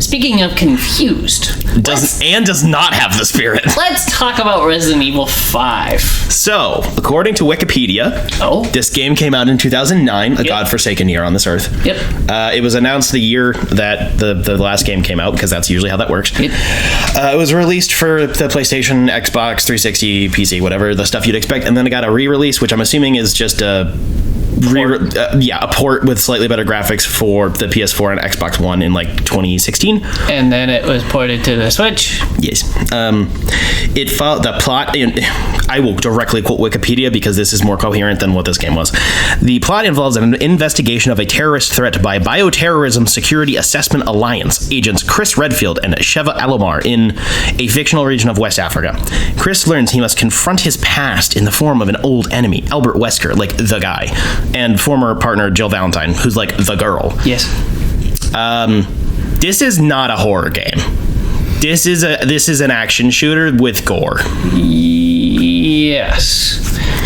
Speaking of confused, does not have the spirit. Let's talk about Resident Evil 5. So, according to Wikipedia, this game came out in 2009, a godforsaken year on this earth. Yep. It was announced the year that the last game came out, because that's usually how that works. Yep. It was released for the PlayStation, Xbox, 360, PC, whatever, the stuff you'd expect, and then it got a re-release, which I'm assuming is just a port with slightly better graphics for the PS4 and Xbox One in like 2016. And then it was ported to the Switch. Yes. It followed the plot. I will directly quote Wikipedia because this is more coherent than what this game was. The plot involves an investigation of a terrorist threat by Bioterrorism Security Assessment Alliance agents Chris Redfield and Sheva Alomar in a fictional region of West Africa. Chris learns he must confront his past in the form of an old enemy, Albert Wesker, like the guy, and former partner Jill Valentine, who's like the girl. Yes. This is not a horror game. This is an action shooter with gore. Yes.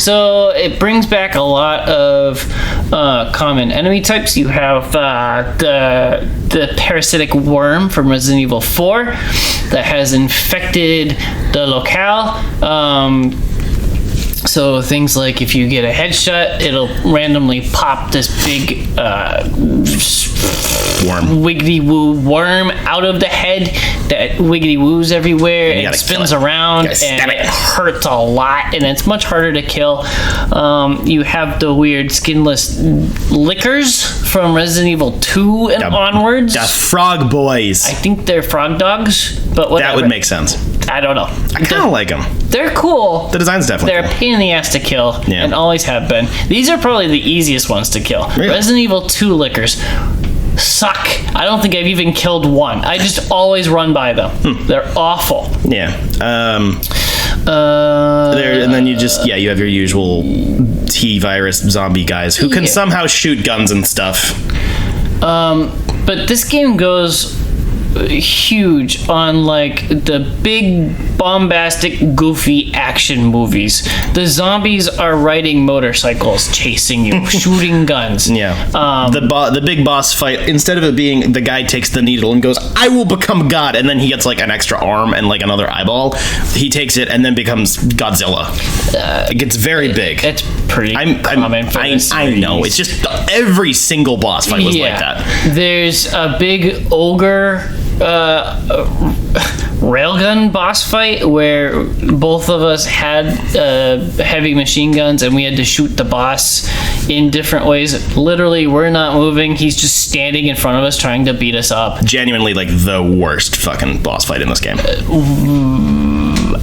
So it brings back a lot of common enemy types. You have the parasitic worm from Resident Evil 4 that has infected the locale. So things like if you get a headshot, it'll randomly pop this big wiggity woo worm out of the head that wiggity woos everywhere and spins around, and it hurts a lot, and it's much harder to kill. You have the weird skinless lickers from Resident Evil 2 and onwards. The frog boys. I think they're frog dogs, but whatever. That would make sense. I don't know. I kind of like them. They're cool. The design's definitely They're a pain in the ass to kill, and always have been. These are probably the easiest ones to kill. Really? Resident Evil 2 lickers suck. I don't think I've even killed one. I just always run by them. They're awful. Yeah. And then you have your usual T-virus zombie guys who can somehow shoot guns and stuff. But this game goes huge on like the big bombastic goofy action movies. The zombies are riding motorcycles chasing you, shooting guns. The big boss fight, instead of it being the guy takes the needle and goes, I will become God, and then he gets like an extra arm and like another eyeball, he takes it and then becomes Godzilla. It gets very big. It's pretty common for this I know, it's just every single boss fight was like that. There's a big ogre railgun boss fight where both of us had heavy machine guns and we had to shoot the boss in different ways. Literally, we're not moving. He's just standing in front of us trying to beat us up. Genuinely like the worst fucking boss fight in this game.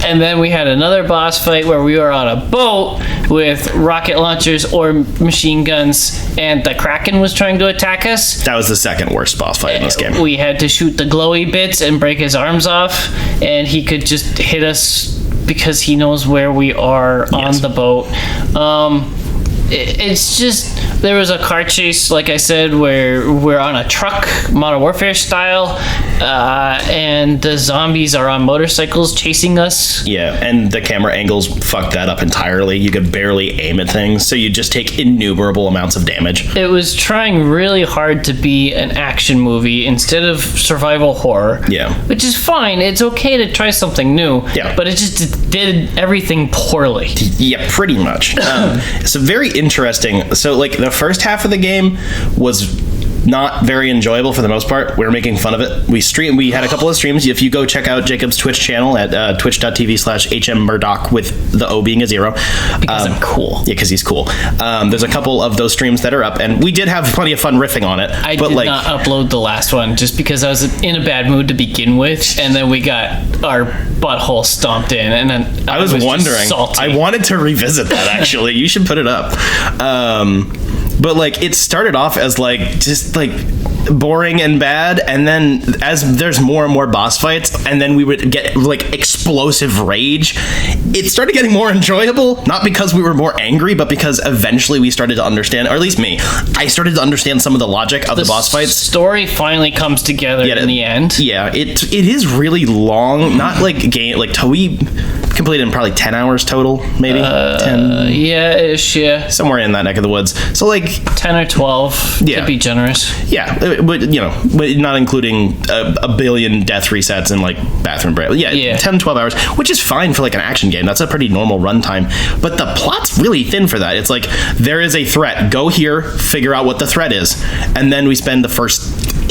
And then we had another boss fight where we were on a boat with rocket launchers or machine guns, and the Kraken was trying to attack us. That was the second worst boss fight in this game. We had to shoot the glowy bits and break his arms off, and he could just hit us because he knows where we are on the boat. It's just, there was a car chase, like I said, where we're on a truck, Modern Warfare style, and the zombies are on motorcycles chasing us. Yeah, and the camera angles fucked that up entirely. You could barely aim at things, so you just take innumerable amounts of damage. It was trying really hard to be an action movie instead of survival horror. Yeah. Which is fine. It's okay to try something new. Yeah. But it just did everything poorly. Yeah, pretty much. So very interesting. So like the first half of the game was not very enjoyable for the most part. We were making fun of it. We had a couple of streams. If you go check out Jacob's Twitch channel at twitch.tv/HMMurdoch with the O being a 0. Because I'm cool. Yeah, because he's cool. There's a couple of those streams that are up, and we did have plenty of fun riffing on it. I did not upload the last one just because I was in a bad mood to begin with, and then we got our butthole stomped in, and then I was wondering. I wanted to revisit that, actually. You should put it up. But like it started off as like just like boring and bad, and then as there's more and more boss fights, and then we would get like explosive rage, it started getting more enjoyable, not because we were more angry, but because eventually we started to understand, or at least me, I started to understand some of the logic of the boss fights. Story finally comes together in the end. Yeah, it is really long, not like game like Toei completed in probably 10 hours total, maybe 10. Yeah. Somewhere in that neck of the woods. So like 10 or 12 to be generous. Yeah, but but not including a billion death resets and like bathroom break. Yeah, 10, 12 hours, which is fine for like an action game. That's a pretty normal runtime. But the plot's really thin for that. It's like, there is a threat. Go here, figure out what the threat is. And then we spend the first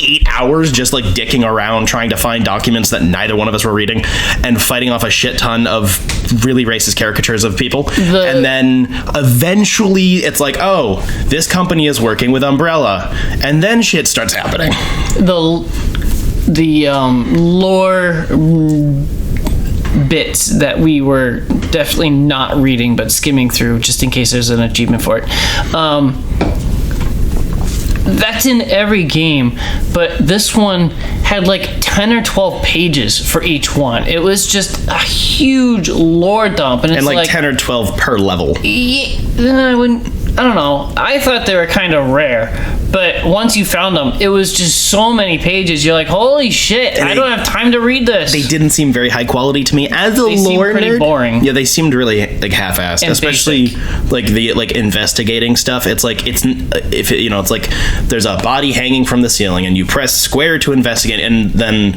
8 hours just like dicking around trying to find documents that neither one of us were reading and fighting off a shit ton of really racist caricatures of people. And then eventually it's like, oh, this company is working with Umbrella. And then shit starts happening. The lore bits that we were definitely not reading but skimming through just in case there's an achievement for it. That's in every game, but this one had like 10 or 12 pages for each one. It was just a huge lore dump, and it's like 10 or 12 per level. Yeah, I don't know. I thought they were kind of rare, but once you found them, it was just so many pages. You're like, holy shit! I don't have time to read this. They didn't seem very high quality to me as a lore nerd. Pretty boring. Yeah, they seemed really like half-assed, especially basic. Like the investigating stuff. It's like it's like there's a body hanging from the ceiling, and you press square to investigate, and then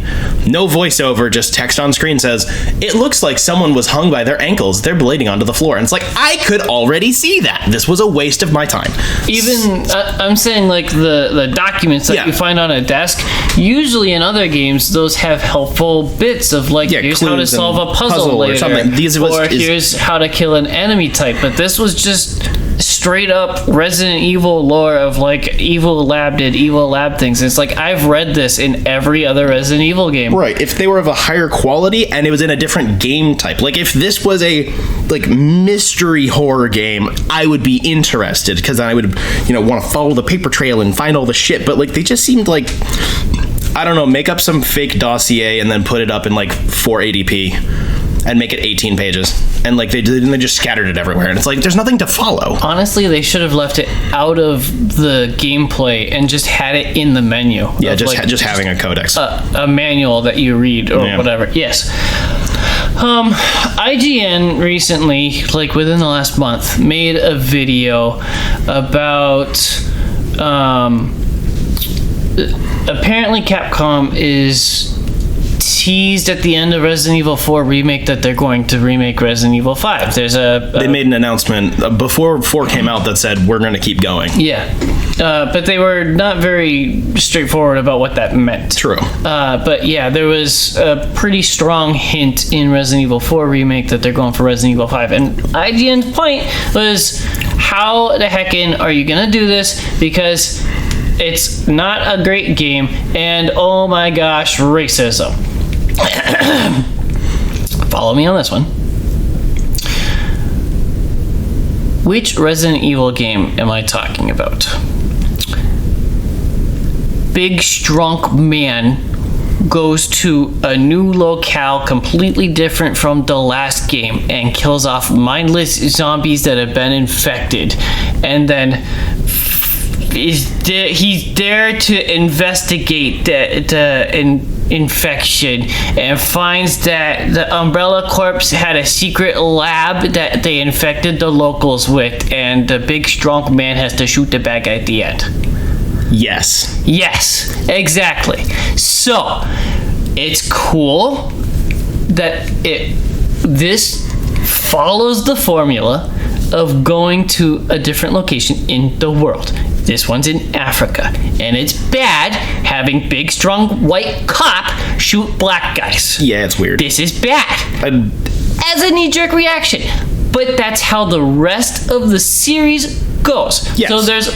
no voiceover, just text on screen says, "It looks like someone was hung by their ankles. They're bleeding onto the floor." And it's like, I could already see that. This was a waste of my time. Even I'm saying like the documents that you find on a desk, usually in other games those have helpful bits of like, here's how to solve a puzzle later, or something. Here's how to kill an enemy type. But this was just straight up Resident Evil lore of like evil lab did evil lab things. It's like, I've read this in every other Resident Evil game. Right. If they were of a higher quality and it was in a different game type, like if this was a like mystery horror game, I would be interested, because then I would want to follow the paper trail and find all the shit. But like, they just seemed like, I don't know, make up some fake dossier and then put it up in like 480p and make it 18 pages, and like they just scattered it everywhere, and it's like, there's nothing to follow. Honestly, they should have left it out of the gameplay and just had it in the menu. Yeah, just having a codex, a manual that you read or whatever. Yes. IGN recently, like within the last month, made a video about apparently Capcom is teased at the end of Resident Evil 4 remake that they're going to remake Resident Evil 5. They made an announcement before 4 came out that said, we're going to keep going. Yeah. But they were not very straightforward about what that meant. True. But yeah, there was a pretty strong hint in Resident Evil 4 remake that they're going for Resident Evil 5. And IGN's point was, how the heckin' are you going to do this? Because it's not a great game, and oh my gosh, racism. Follow me on this one. Which Resident Evil game am I talking about? Big, strong man goes to a new locale completely different from the last game and kills off mindless zombies that have been infected, and then he's there to investigate the infection and finds that the Umbrella Corps had a secret lab that they infected the locals with, and the big strong man has to shoot the bad guy at the end. Yes, exactly. So it's cool that this follows the formula of going to a different location in the world. This one's in Africa, and it's bad having big, strong white cop shoot black guys. Yeah, it's weird. This is bad. As a knee-jerk reaction. But that's how the rest of the series goes. Yes. So there's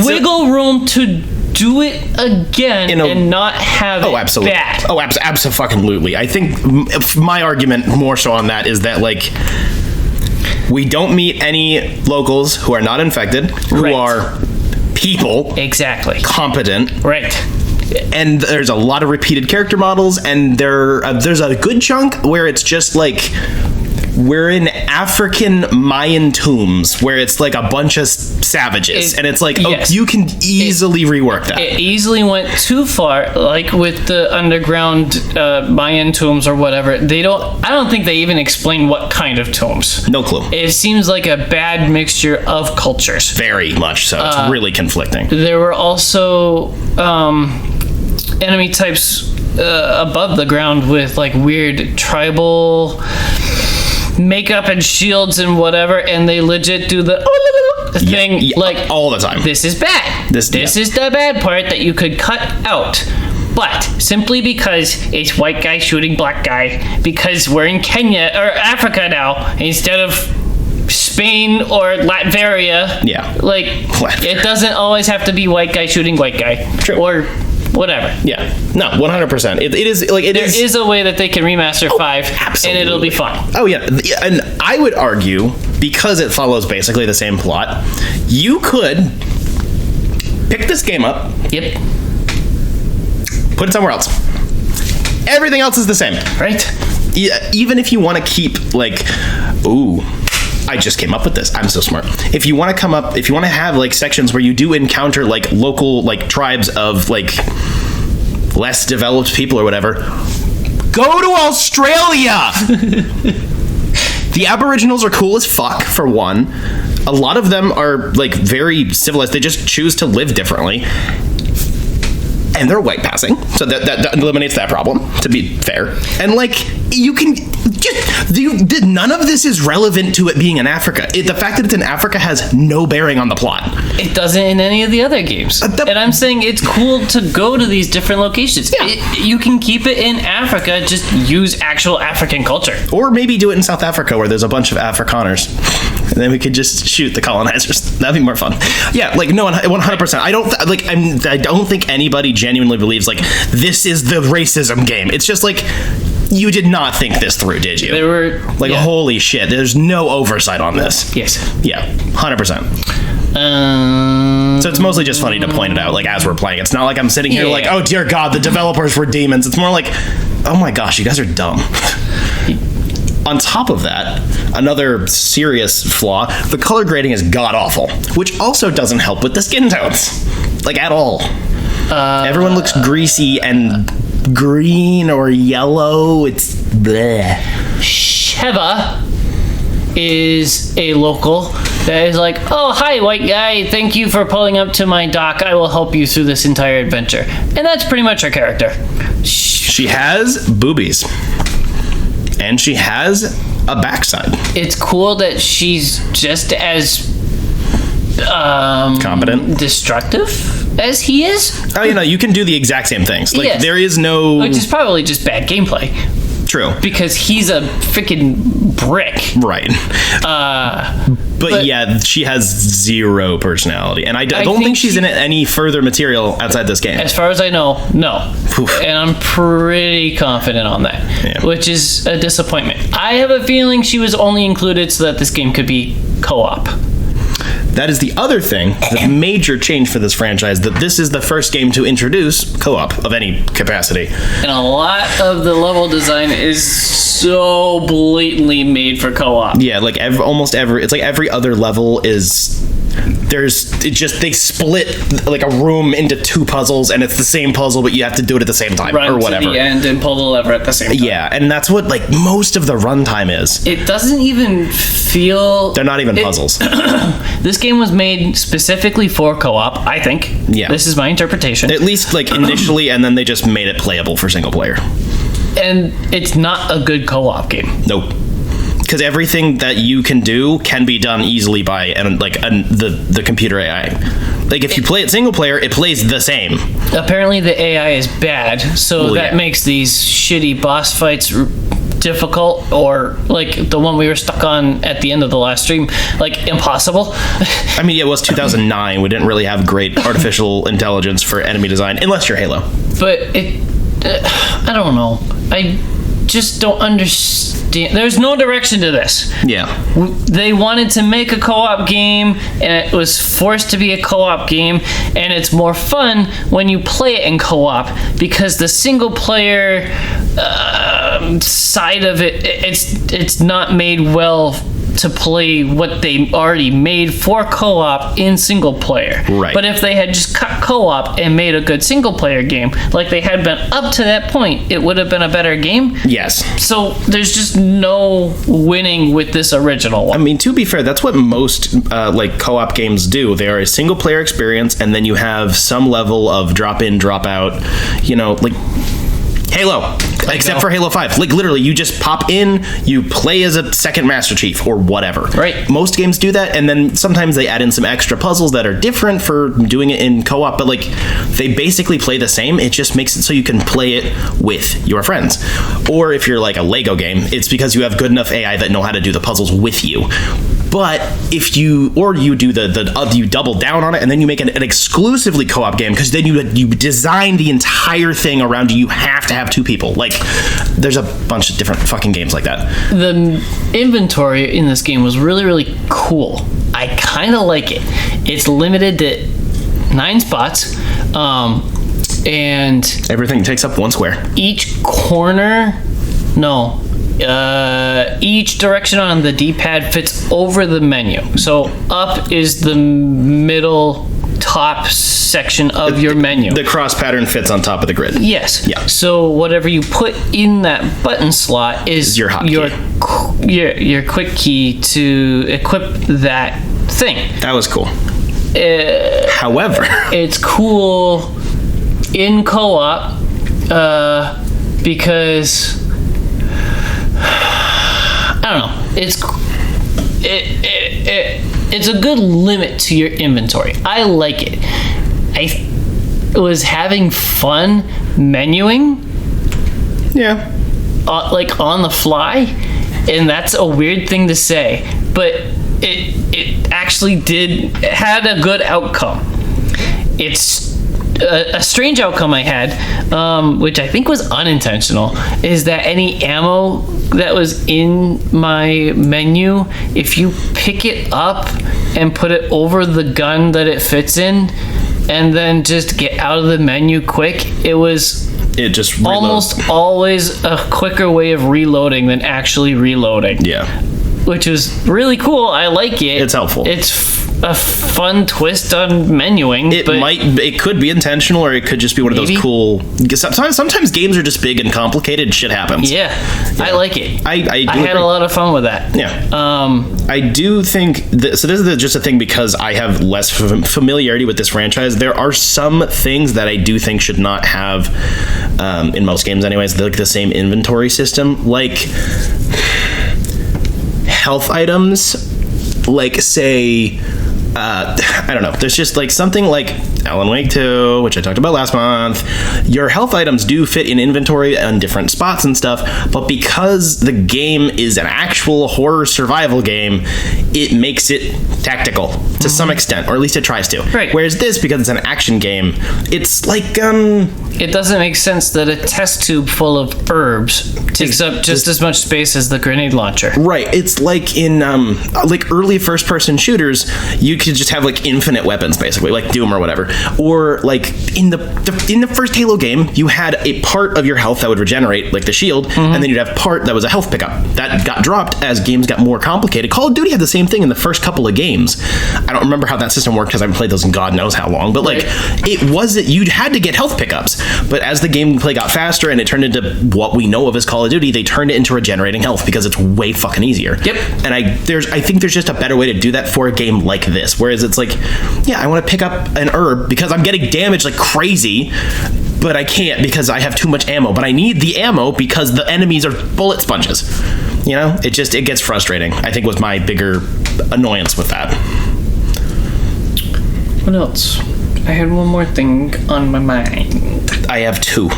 wiggle room to do it again and not have it absolutely. Bad. Oh, absolutely. I think my argument more so on that is that, like, we don't meet any locals who are not infected, who are people. Exactly. Competent. Right. And there's a lot of repeated character models, and there's a good chunk where it's just like we're in African Mayan tombs where it's like a bunch of savages, and it's like, yes, you can easily rework that. It easily went too far, like with the underground Mayan tombs or whatever. I don't think they even explain what kind of tombs. No clue. It seems like a bad mixture of cultures. Very much so. It's really conflicting. There were also enemy types above the ground with like weird tribal makeup and shields and whatever, and they legit do the thing like all the time. This is bad. This is the bad part that you could cut out. But simply because it's white guy shooting black guy, because we're in Kenya or Africa now instead of Spain or Latveria. Yeah. Like, it doesn't always have to be white guy shooting white guy. True. Or whatever. Yeah. No, 100%. It is like there is a way that they can remaster 5, absolutely, and it'll be fine. Oh yeah, and I would argue, because it follows basically the same plot, you could pick this game up. Yep. Put it somewhere else. Everything else is the same. Right. Even if you want to keep like, ooh, I just came up with this. I'm so smart. If you want to have like sections where you do encounter like local like tribes of like less developed people or whatever, go to Australia. The Aboriginals are cool as fuck, for one. A lot of them are like very civilized. They just choose to live differently. And they're white passing, so that eliminates that problem, to be fair. And like, you can just none of this is relevant to it being in Africa. The fact that it's in Africa has no bearing on the plot. It doesn't in any of the other games. And I'm saying it's cool to go to these different locations. Yeah. You can keep it in Africa, just use actual African culture. Or maybe do it in South Africa where there's a bunch of Afrikaners. And then we could just shoot the colonizers. That'd be more fun. Yeah, like, no, 100%. I don't think anybody genuinely believes like this is the racism game. It's just like, you did not think this through, did you? They were like, holy shit, there's no oversight on this. Yes. Yeah, 100%. So it's mostly just funny to point it out, like, as we're playing. It's not like I'm sitting here like, oh dear God, the developers were demons. It's more like, oh my gosh, you guys are dumb. On top of that, another serious flaw, the color grading is god-awful, which also doesn't help with the skin tones. Like, at all. Everyone looks greasy and green or yellow. It's bleh. Sheva is a local that is like, oh, hi, white guy. Thank you for pulling up to my dock. I will help you through this entire adventure. And that's pretty much her character. She has boobies. And she has a backside. It's cool that she's just as competent, destructive as he is. Oh, you can do the exact same things. Like, yes. There is no... Which is probably just bad gameplay. True. Because he's a freaking brick. Right. But yeah, she has zero personality. And I don't think she's in any further material outside this game. As far as I know, no. Oof. And I'm pretty confident on that, which is a disappointment. I have a feeling she was only included so that this game could be co-op. That is the other thing, the major change for this franchise, that this is the first game to introduce co-op of any capacity. And a lot of the level design is so blatantly made for co-op. Yeah, like it's like every other level is... they split like a room into two puzzles, and it's the same puzzle, but you have to do it at the same time, or whatever. Run to the end and pull the lever at the same time. Yeah, and that's what like most of the runtime is. It doesn't even feel... They're not even puzzles. This game was made specifically for co-op, I think. Yeah. This is my interpretation. At least like initially, and then they just made it playable for single player. And it's not a good co-op game. Nope. Because everything that you can do can be done easily by the computer AI. Like, if you play it single player, it plays the same. Apparently the AI is bad, so that makes these shitty boss fights difficult, or like the one we were stuck on at the end of the last stream, like impossible. I mean, it was 2009. We didn't really have great artificial intelligence for enemy design, unless you're Halo. But I don't know. I just don't understand. there's no direction to this. Yeah. They wanted to make a co-op game, and it was forced to be a co-op game, and it's more fun when you play it in co-op because the single player side of it's not made well to play what they already made for co-op in single player. Right. But if they had just cut co-op and made a good single player game, like they had been up to that point, it would have been a better game. Yes. So there's just no winning with this original one. I mean, to be fair, that's what most like co-op games do. They are a single player experience, and then you have some level of drop in, drop out, you know, like Halo, except for Halo 5. Like, literally, you just pop in, you play as a second Master Chief or whatever. Right. Most games do that, and then sometimes they add in some extra puzzles that are different for doing it in co-op, but, like, they basically play the same. It just makes it so you can play it with your friends. Or if you're, like, a Lego game, it's because you have good enough AI that know how to do the puzzles with you. But if you do you double down on it, and then you make an exclusively co-op game, because then you design the entire thing around you. You have to have two people. Like, there's a bunch of different fucking games like that. The inventory in this game was really, really cool. I kind of like it. It's limited to 9 spots, and everything takes up 1 square. Each direction on the D-pad fits over the menu. So up is the middle top section of your menu. The cross pattern fits on top of the grid. Yes. Yeah. So whatever you put in that button slot is your quick key to equip that thing. That was cool. However, it's cool in co-op because I don't know. It's a good limit to your inventory. I like it. I was having fun menuing. Yeah. Like on the fly, and that's a weird thing to say, but it actually had a good outcome. It's a strange outcome I had, which I think was unintentional, is that any ammo that was in my menu, if you pick it up and put it over the gun that it fits in, and then just get out of the menu quick, it just reloads. Almost always a quicker way of reloading than actually reloading. Yeah. Which is really cool. I like it. It's helpful. It's a fun twist on menuing. It could be intentional, or it could just be one of those cool. Sometimes games are just big and complicated. Shit happens. Yeah. I like it. I had a lot of fun with that. Yeah. I do think so. This is just a thing because I have less familiarity with this franchise. There are some things that I do think should not have, in most games, anyways, like the same inventory system, like health items, like say I don't know, there's just like something like Alan Wake 2, which I talked about last month. Your health items do fit in inventory on different spots and stuff, but because the game is an actual horror survival game, it makes it tactical to some extent, or at least it tries to. Right. Whereas this, because it's an action game, it's like it doesn't make sense that a test tube full of herbs takes up just as much space as the grenade launcher. Right. It's like in like early first-person shooters, you could just have like infinite weapons, basically, like Doom or whatever. Or like in the first Halo game, you had a part of your health that would regenerate, like the shield, and then you'd have part that was a health pickup. That got dropped as games got more complicated. Call of Duty had the same thing in the first couple of games. I don't remember how that system worked because I haven't played those in God knows how long, but like it wasn't, you had to get health pickups. But as the gameplay got faster and it turned into what we know of as Call of Duty, they turned it into regenerating health because it's way fucking easier. Yep. And I think there's just a better way to do that for a game like this. Whereas it's like, yeah, I want to pick up an herb because I'm getting damaged like crazy, but I can't because I have too much ammo. But I need the ammo because the enemies are bullet sponges. You know, it gets frustrating, I think, was my bigger annoyance with that. What else? I had one more thing on my mind. I have 2.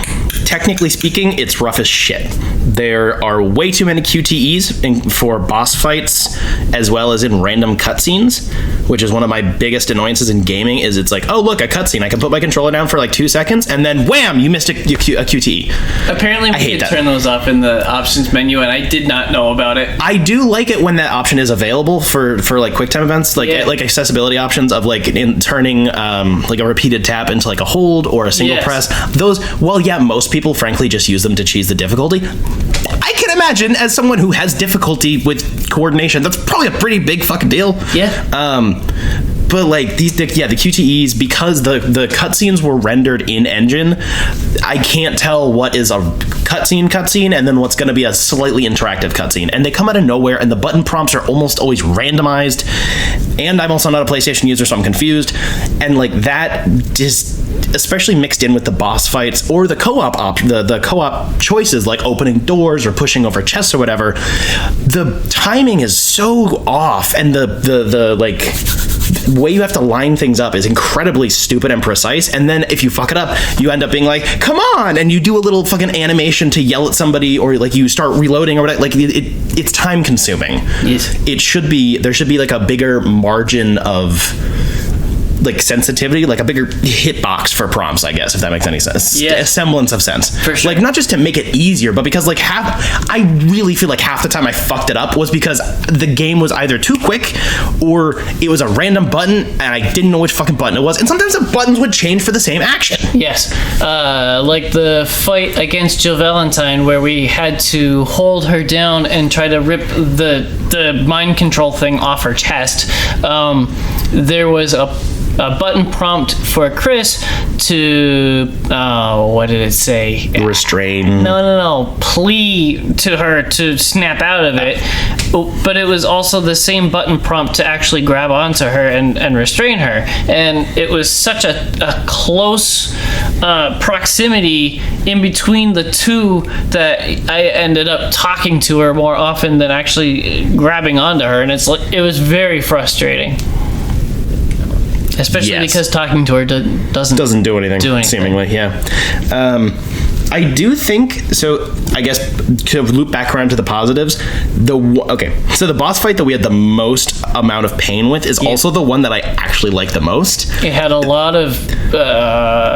technically speaking, it's rough as shit. There are way too many QTEs for boss fights, as well as in random cutscenes, which is one of my biggest annoyances in gaming. Is it's like, oh look, a cutscene. I can put my controller down for like 2 seconds, and then wham, you missed a QTE. Apparently, we can turn those off in the options menu, and I did not know about it. I do like it when that option is available for like QuickTime events, like accessibility options of like in turning like a repeated tap into like a hold or a single press. Those, well, yeah, most people frankly just use them to cheese the difficulty. I can imagine, as someone who has difficulty with coordination, that's probably a pretty big fucking deal. Yeah. But like the QTEs, because the cutscenes were rendered in engine, I can't tell what is a cutscene and then what's going to be a slightly interactive cutscene, and they come out of nowhere, and the button prompts are almost always randomized. And I'm also not a PlayStation user, so I'm confused. And like that just, especially mixed in with the boss fights or the co-op the co-op choices like opening doors or pushing over chests or whatever, the timing is so off, and the like way you have to line things up is incredibly stupid and precise. And then if you fuck it up, you end up being like, come on, and you do a little fucking animation to yell at somebody, or like you start reloading or whatever. Like it's time consuming. Yes. There should be like a bigger margin of like sensitivity, like a bigger hitbox for prompts, I guess, if that makes any sense. Yeah. A semblance of sense. For sure. Like, not just to make it easier, but because like I really feel like half the time I fucked it up was because the game was either too quick or it was a random button and I didn't know which fucking button it was. And sometimes the buttons would change for the same action. Yes. Like the fight against Jill Valentine, where we had to hold her down and try to rip the mind control thing off her chest. There was a button prompt for Chris to what did it say? Restrain. No. Plea to her to snap out of it. But it was also the same button prompt to actually grab onto her and restrain her. And it was such a close proximity in between the two that I ended up talking to her more often than actually grabbing onto her. And it was very frustrating. Especially because talking to her doesn't do anything. Seemingly, yeah. I do think so. I guess to loop back around to the positives, so the boss fight that we had the most amount of pain with is also the one that I actually like the most. It had a lot of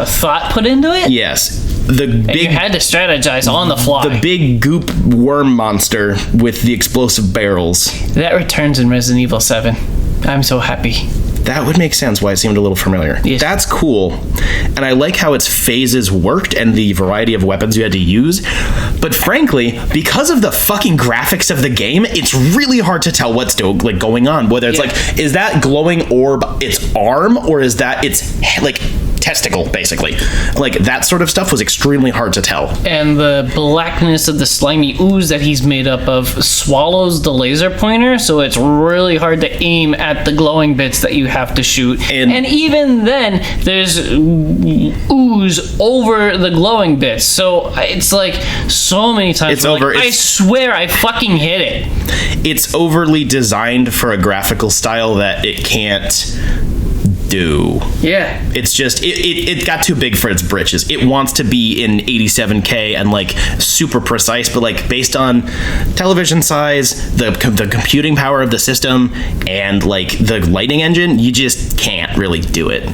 thought put into it. Yes. And you had to strategize on the fly. The big goop worm monster with the explosive barrels. That returns in Resident Evil 7. I'm so happy. That would make sense why it seemed a little familiar. Yes. That's cool. And I like how its phases worked and the variety of weapons you had to use. But frankly, because of the fucking graphics of the game, it's really hard to tell what's going on. Whether it's like, is that glowing orb its arm, or is that its like testicle, basically? Like, that sort of stuff was extremely hard to tell. And the blackness of the slimy ooze that he's made up of swallows the laser pointer, so it's really hard to aim at the glowing bits that you have to shoot. And even then, there's ooze over the glowing bits. So it's like so many times I swear I fucking hit it. It's overly designed for a graphical style that it can't do. Yeah. It's just it got too big for its britches. It wants to be in 87K and like super precise, but like based on television size, the computing power of the system, and like the lighting engine, you just can't really do it.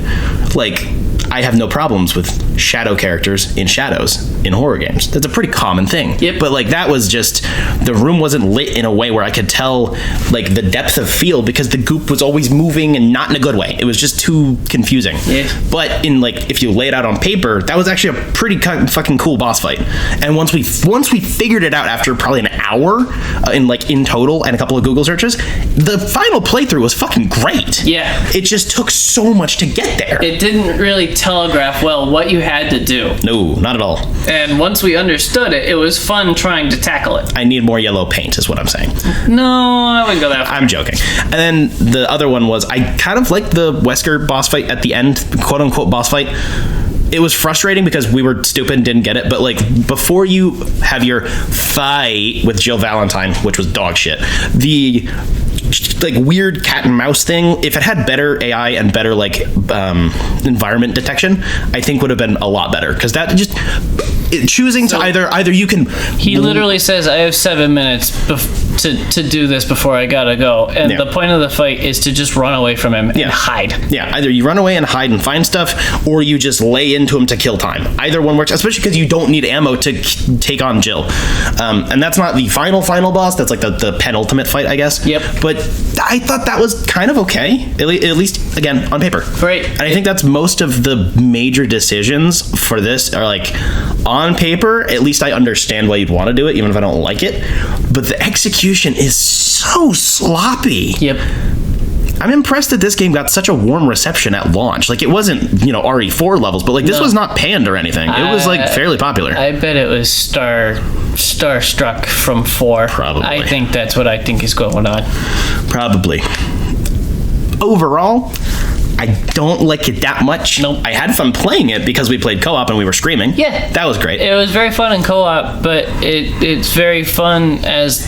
Like, I have no problems with shadow characters in shadows in horror games. That's a pretty common thing. Yep. But like, that was just, the room wasn't lit in a way where I could tell like the depth of field, because the goop was always moving and not in a good way. It was just too confusing. Yeah. But in like, if you lay it out on paper, that was actually a pretty fucking cool boss fight. And once we figured it out after probably an hour in total and a couple of Google searches, the final playthrough was fucking great. Yeah. It just took so much to get there. It didn't really telegraph well what you had to do. No, not at all. And once we understood it, it was fun trying to tackle it. I need more yellow paint is what I'm saying. No, I wouldn't go that far. I'm joking. And then the other one was, I kind of liked the Wesker boss fight at the end, quote unquote boss fight. It was frustrating because we were stupid and didn't get it, but like, before you have your fight with Jill Valentine, which was dog shit, the like weird cat and mouse thing, if it had better AI and better like environment detection, I think would have been a lot better, because that just, choosing to either you can. He literally says, "I have 7 minutes to do this before I gotta go," and the point of the fight is to just run away from him and hide. Yeah, either you run away and hide and find stuff, or you just lay into him to kill time. Either one works, especially because you don't need ammo to take on Jill. And that's not the final boss. That's like the penultimate fight, I guess. Yep. But I thought that was kind of okay, at least again on paper. Right. And I think that's most of the major decisions for this are like on paper. At least I understand why you'd want to do it, even if I don't like it. But the execution is so sloppy. Yep. I'm impressed that this game got such a warm reception at launch. Like, it wasn't, RE4 levels, but like this was not panned or anything. It was like fairly popular. I bet it was starstruck from 4. Probably. I think that's what I think is going on. Probably. Overall, I don't like it that much. Nope. I had fun playing it because we played co-op and we were screaming. Yeah. That was great. It was very fun in co-op, but it's very fun as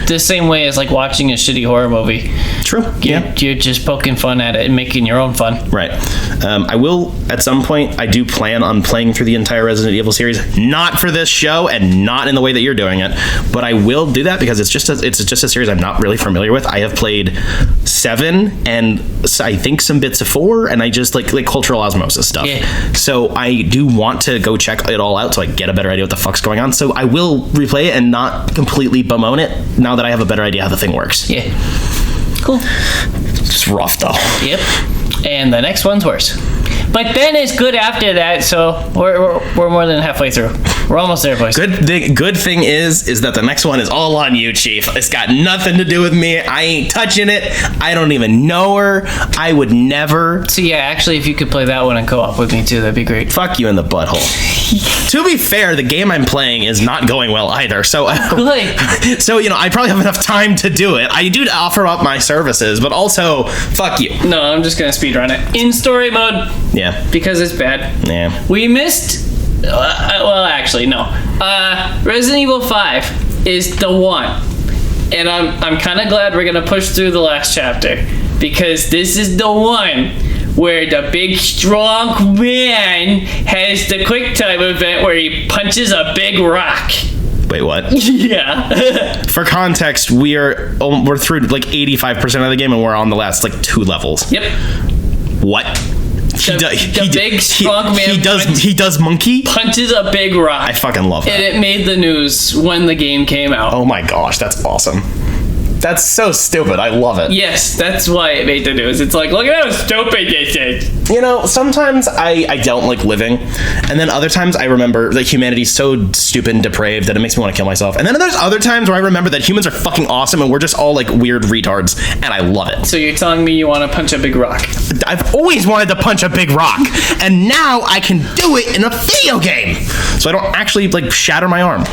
the same way as like watching a shitty horror movie. True. You're just poking fun at it and making your own fun. Right. I will, at some point, I do plan on playing through the entire Resident Evil series. Not for this show and not in the way that you're doing it, but I will do that because it's just a series I'm not really familiar with. I have played 7 and I think some bits of 4, and I just like cultural osmosis stuff. Yeah. So I do want to go check it all out so I get a better idea what the fuck's going on. So I will replay it and not completely bemoan it now that I have a better idea how the thing works. Yeah. Cool. It's rough though. Yep. And the next one's worse. But then it's good after that, so we're more than halfway through. We're almost there, boys. Good thing is that the next one is all on you, Chief. It's got nothing to do with me. I ain't touching it. I don't even know her. I would never. So yeah, actually, if you could play that one in co-op with me too, that'd be great. Fuck you in the butthole. To be fair, the game I'm playing is not going well either. So, so I probably have enough time to do it. I do offer up my services, but also, fuck you. No, I'm just gonna speedrun it in story mode. Yeah. Because it's bad. Yeah. We missed. Well, actually, no. Resident Evil 5 is the one, and I'm kind of glad we're gonna push through the last chapter because this is the one where the big strong man has the quick time event where he punches a big rock. Wait, what? Yeah. For context, we're through like 85% of the game, and we're on the last like 2 levels. Yep. What? The big strong man he does monkey punches a big rock. I fucking love that. And it made the news when the game came out. Oh my gosh, that's awesome. That's so stupid. I love it. Yes, that's why it made the news. It's like, look at how stupid this is. Sometimes I don't like living, and then other times I remember that humanity's so stupid and depraved that it makes me want to kill myself. And then there's other times where I remember that humans are fucking awesome and we're just all like weird retards, and I love it. So you're telling me you want to punch a big rock? I've always wanted to punch a big rock, and now I can do it in a video game, so I don't actually like shatter my arm.